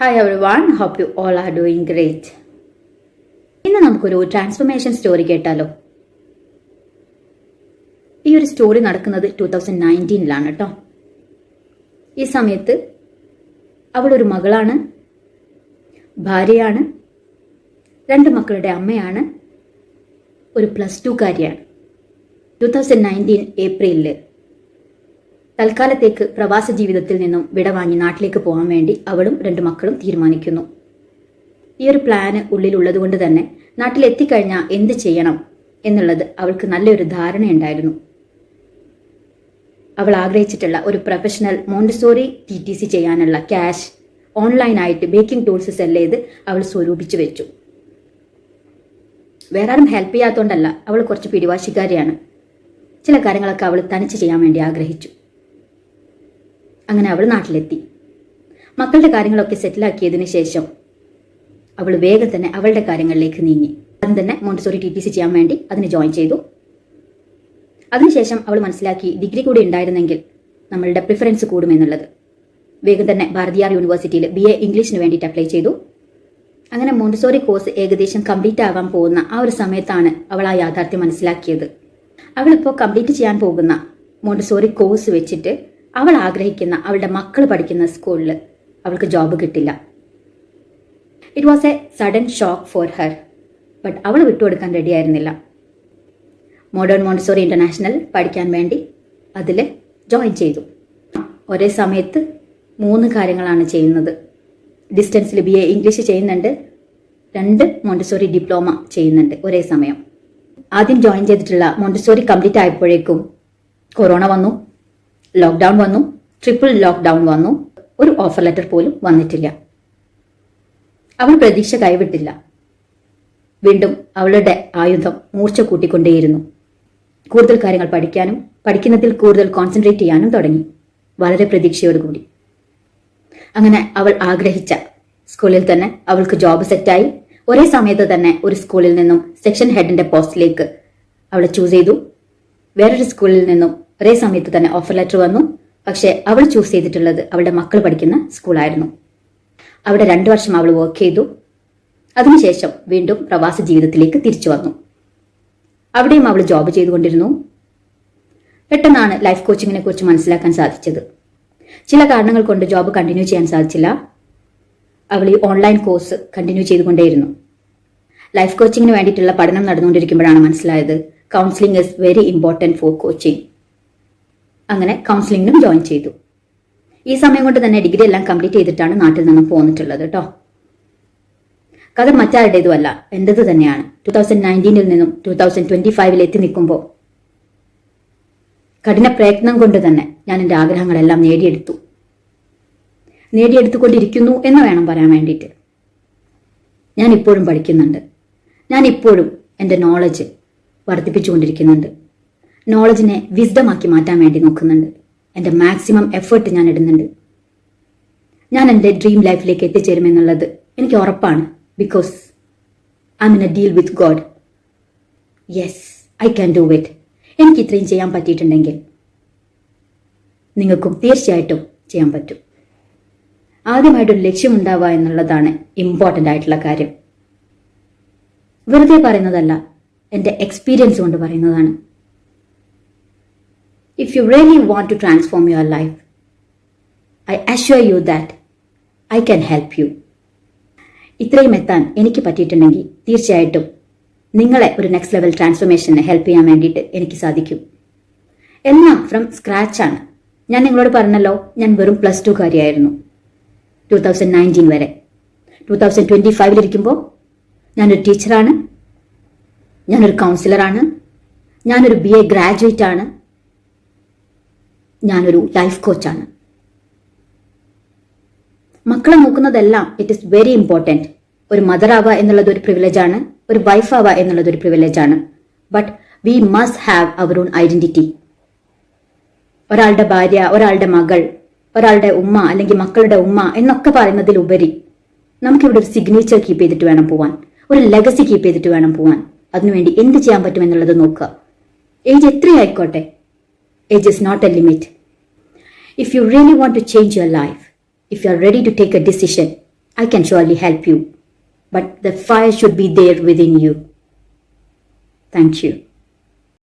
Hi everyone, hope you all are doing great. ഇന്ന് നമുക്കൊരു transformation story കേട്ടാലോ. ഈ ഒരു സ്റ്റോറി നടക്കുന്നത് 2019 കേട്ടോ. ഈ സമയത്ത് അവളൊരു മകളാണ്, ഭാര്യയാണ്, 2 മക്കളുടെ അമ്മയാണ്, ഒരു +2 കാരിയാണ്. 2019 ഏപ്രിലിൽ തൽക്കാലത്തേക്ക് പ്രവാസ ജീവിതത്തിൽ നിന്നും വിടവാങ്ങി നാട്ടിലേക്ക് പോകാൻ വേണ്ടി അവളും 2 മക്കളും തീരുമാനിക്കുന്നു. ഈ ഒരു പ്ലാന് ഉള്ളിലുള്ളത് കൊണ്ട് തന്നെ നാട്ടിലെത്തിക്കഴിഞ്ഞാൽ എന്ത് ചെയ്യണം എന്നുള്ളത് അവൾക്ക് നല്ലൊരു ധാരണയുണ്ടായിരുന്നു. അവൾ ആഗ്രഹിച്ചിട്ടുള്ള ഒരു പ്രൊഫഷണൽ മോണ്ടിസോറി TTC ചെയ്യാനുള്ള ക്യാഷ് ഓൺലൈനായിട്ട് ബേക്കിംഗ് ടൂൾസ് സെല്ല് ചെയ്ത് അവൾ സ്വരൂപിച്ചു വെച്ചു. വേറെ ആരും ഹെൽപ്പ് ചെയ്യാത്തതുകൊണ്ടല്ല, അവൾ കുറച്ച് പിടിവാശിക്കാരിയാണ്. ചില കാര്യങ്ങളൊക്കെ അവൾ തനിച്ച് ചെയ്യാൻ വേണ്ടി ആഗ്രഹിച്ചു. അങ്ങനെ അവൾ നാട്ടിലെത്തി. മക്കളുടെ കാര്യങ്ങളൊക്കെ സെറ്റിലാക്കിയതിന് ശേഷം അവൾ വേഗം തന്നെ അവളുടെ കാര്യങ്ങളിലേക്ക് നീങ്ങി. അതും തന്നെ മോണ്ടിസോറി TTC ചെയ്യാൻ വേണ്ടി അതിന് ജോയിൻ ചെയ്തു. അതിനുശേഷം അവൾ മനസ്സിലാക്കി ഡിഗ്രി കൂടി ഉണ്ടായിരുന്നെങ്കിൽ നമ്മളുടെ പ്രിഫറൻസ് കൂടുമെന്നുള്ളത്. വേഗം തന്നെ ഭാരതിയാർ യൂണിവേഴ്സിറ്റിയിൽ BA ഇംഗ്ലീഷിന് വേണ്ടിയിട്ട് അപ്ലൈ ചെയ്തു. അങ്ങനെ മോണ്ടിസോറി കോഴ്സ് ഏകദേശം കംപ്ലീറ്റ് ആവാൻ പോകുന്ന ആ ഒരു സമയത്താണ് അവൾ ആ യാഥാർത്ഥ്യം മനസ്സിലാക്കിയത്. അവളിപ്പോൾ കംപ്ലീറ്റ് ചെയ്യാൻ പോകുന്ന മോണ്ടിസോറി കോഴ്സ് വെച്ചിട്ട് അവൾ ആഗ്രഹിക്കുന്ന അവളുടെ മക്കൾ പഠിക്കുന്ന സ്കൂളിൽ അവൾക്ക് ജോബ് കിട്ടില്ല. It was A sudden shock for her. But അവൾ വിട്ടുകൊടുക്കാൻ റെഡിയായിരുന്നില്ല. മോഡേൺ മോണ്ടിസോറി ഇന്റർനാഷണൽ പഠിക്കാൻ വേണ്ടി അതിൽ ജോയിൻ ചെയ്തു. ഒരേ സമയത്ത് 3 കാര്യങ്ങളാണ് ചെയ്യുന്നത്. ഡിസ്റ്റൻസിൽ BA ഇംഗ്ലീഷ് ചെയ്യുന്നുണ്ട്, 2 മോണ്ടിസോറി ഡിപ്ലോമ ചെയ്യുന്നുണ്ട് ഒരേ സമയം. ആദ്യം ജോയിൻ ചെയ്തിട്ടുള്ള മോണ്ടിസോറി കംപ്ലീറ്റ് ആയപ്പോഴേക്കും കൊറോണ വന്നു, ലോക്ക്ഡൗൺ വന്നു, ട്രിപ്പിൾ ലോക്ക്ഡൗൺ വന്നു. ഒരു ഓഫർ ലെറ്റർ പോലും വന്നിട്ടില്ല. അവൾ പ്രതീക്ഷ കൈവിട്ടില്ല. വീണ്ടും അവളുടെ ആയുധം മൂർച്ച കൂട്ടിക്കൊണ്ടേയിരുന്നു. കൂടുതൽ കാര്യങ്ങൾ പഠിക്കാനും പഠിക്കുന്നതിൽ കൂടുതൽ കോൺസെൻട്രേറ്റ് ചെയ്യാനും തുടങ്ങി, വളരെ പ്രതീക്ഷയോടുകൂടി. അങ്ങനെ അവൾ ആഗ്രഹിച്ച സ്കൂളിൽ തന്നെ അവൾക്ക് ജോബ് സെറ്റായി. ഒരേ സമയത്ത് തന്നെ ഒരു സ്കൂളിൽ നിന്നും സെക്ഷൻ ഹെഡിന്റെ പോസ്റ്റിലേക്ക് അവളെ ചൂസ് ചെയ്തു. വേറൊരു സ്കൂളിൽ നിന്നും ഒരേ സമയത്ത് തന്നെ ഓഫർ ലെറ്റർ വന്നു. പക്ഷെ അവൾ ചൂസ് ചെയ്തിട്ടുള്ളത് അവളുടെ മക്കൾ പഠിക്കുന്ന സ്കൂളായിരുന്നു. അവിടെ 2 വർഷം അവൾ വർക്ക് ചെയ്തു. അതിനുശേഷം വീണ്ടും പ്രവാസ ജീവിതത്തിലേക്ക് തിരിച്ചു വന്നു. അവിടെയും അവൾ ജോബ് ചെയ്തുകൊണ്ടിരുന്നു. പെട്ടെന്നാണ് ലൈഫ് കോച്ചിങ്ങിനെ കുറിച്ച് മനസ്സിലാക്കാൻ സാധിച്ചത്. ചില കാരണങ്ങൾ കൊണ്ട് ജോബ് കണ്ടിന്യൂ ചെയ്യാൻ സാധിച്ചില്ല. അവൾ ഈ ഓൺലൈൻ കോഴ്സ് കണ്ടിന്യൂ ചെയ്തുകൊണ്ടേയിരുന്നു. ലൈഫ് കോച്ചിങ്ങിന് വേണ്ടിയിട്ടുള്ള പഠനം നടന്നുകൊണ്ടിരിക്കുമ്പോഴാണ് മനസ്സിലായത് counselling is very important for coaching. അങ്ങനെ കൗൺസിലിംഗിനും ജോയിൻ ചെയ്തു. ഈ സമയം കൊണ്ട് തന്നെ ഡിഗ്രി എല്ലാം കംപ്ലീറ്റ് ചെയ്തിട്ടാണ് നാട്ടിൽ നിന്നും പോന്നിട്ടുള്ളത് കേട്ടോ. കഥ മറ്റാരുടേതുമല്ല, എന്റേത് തന്നെയാണ്. 2019 നിന്നും 2025 എത്തി നിൽക്കുമ്പോൾ കഠിന പ്രയത്നം കൊണ്ട് തന്നെ ഞാൻ എൻ്റെ ആഗ്രഹങ്ങളെല്ലാം നേടിയെടുത്തുകൊണ്ടിരിക്കുന്നു എന്ന് വേണം പറയാൻ വേണ്ടിയിട്ട്. ഞാൻ ഇപ്പോഴും പഠിക്കുന്നുണ്ട്. ഞാൻ ഇപ്പോഴും എൻ്റെ നോളജ് വർദ്ധിപ്പിച്ചുകൊണ്ടിരിക്കുന്നുണ്ട്. നോളജിനെ വിസ്ഡമാക്കി മാറ്റാൻ വേണ്ടി നോക്കുന്നുണ്ട്. എൻ്റെ മാക്സിമം എഫേർട്ട് ഞാൻ ഇടുന്നുണ്ട്. ഞാൻ എൻ്റെ ഡ്രീം ലൈഫിലേക്ക് എത്തിച്ചേരുമെന്നുള്ളത് എനിക്ക് ഉറപ്പാണ്. Because I M in A deal with God. Yes, I can do it. എനിക്ക് ഇത്രയും ചെയ്യാൻ പറ്റിയിട്ടുണ്ടെങ്കിൽ നിങ്ങൾക്കും തീർച്ചയായിട്ടും ചെയ്യാൻ പറ്റും. ആദ്യമായിട്ടൊരു ലക്ഷ്യമുണ്ടാവുക എന്നുള്ളതാണ് ഇമ്പോർട്ടൻ്റ് ആയിട്ടുള്ള കാര്യം. വെറുതെ പറയുന്നതല്ല, എൻ്റെ എക്സ്പീരിയൻസ് കൊണ്ട് പറയുന്നതാണ്. If you really want to transform your life, I assure you that I can help you. ഇത്രയും എത്താൻ എനിക്ക് പറ്റിയിട്ടുണ്ടെങ്കിൽ തീർച്ചയായിട്ടും നിങ്ങളെ ഒരു നെക്സ്റ്റ് ലെവൽ ട്രാൻസ്ഫോർമേഷനെ ഹെൽപ്പ് ചെയ്യാൻ വേണ്ടിയിട്ട് എനിക്ക് സാധിക്കും. എല്ലാം ഫ്രം സ്ക്രാച്ചാണ്. ഞാൻ നിങ്ങളോട് പറഞ്ഞല്ലോ, ഞാൻ വെറും +2 കാരിയായിരുന്നു 2019 വരെ. 2025 ഇരിക്കുമ്പോൾ ഞാനൊരു ടീച്ചറാണ്, ഞാനൊരു കൗൺസിലറാണ്, ഞാനൊരു BA ഗ്രാജുവേറ്റ് ആണ്, ഞാനൊരു ലൈഫ് കോച്ചാണ്. മക്കളെ നോക്കുന്നതെല്ലാം ഇറ്റ് ഈസ് വെരി ഇമ്പോർട്ടൻറ്റ്. ഒരു മദർ ആവുക എന്നുള്ളത് ഒരു പ്രിവിലേജാണ്, ഒരു വൈഫ് ആവുക എന്നുള്ളത് ഒരു പ്രിവിലേജാണ്. But we must have our own identity. ഒരാളുടെ ഭാര്യ, ഒരാളുടെ മകൾ, ഒരാളുടെ ഉമ്മ അല്ലെങ്കിൽ മക്കളുടെ ഉമ്മ എന്നൊക്കെ പറയുന്നതിലുപരി നമുക്കിവിടെ ഒരു സിഗ്നേച്ചർ കീപ്പ് ചെയ്തിട്ട് വേണം പോവാൻ, ഒരു ലെഗസി കീപ്പ് ചെയ്തിട്ട് വേണം പോവാൻ. അതിനുവേണ്ടി എന്ത് ചെയ്യാൻ പറ്റുമെന്നുള്ളത് നോക്കുക. ഏജ് എത്രയായിക്കോട്ടെ, age is not a limit. If you really want to change your life, if you are ready to take a decision, I can surely help you. But the fire should be there within you. Thank you.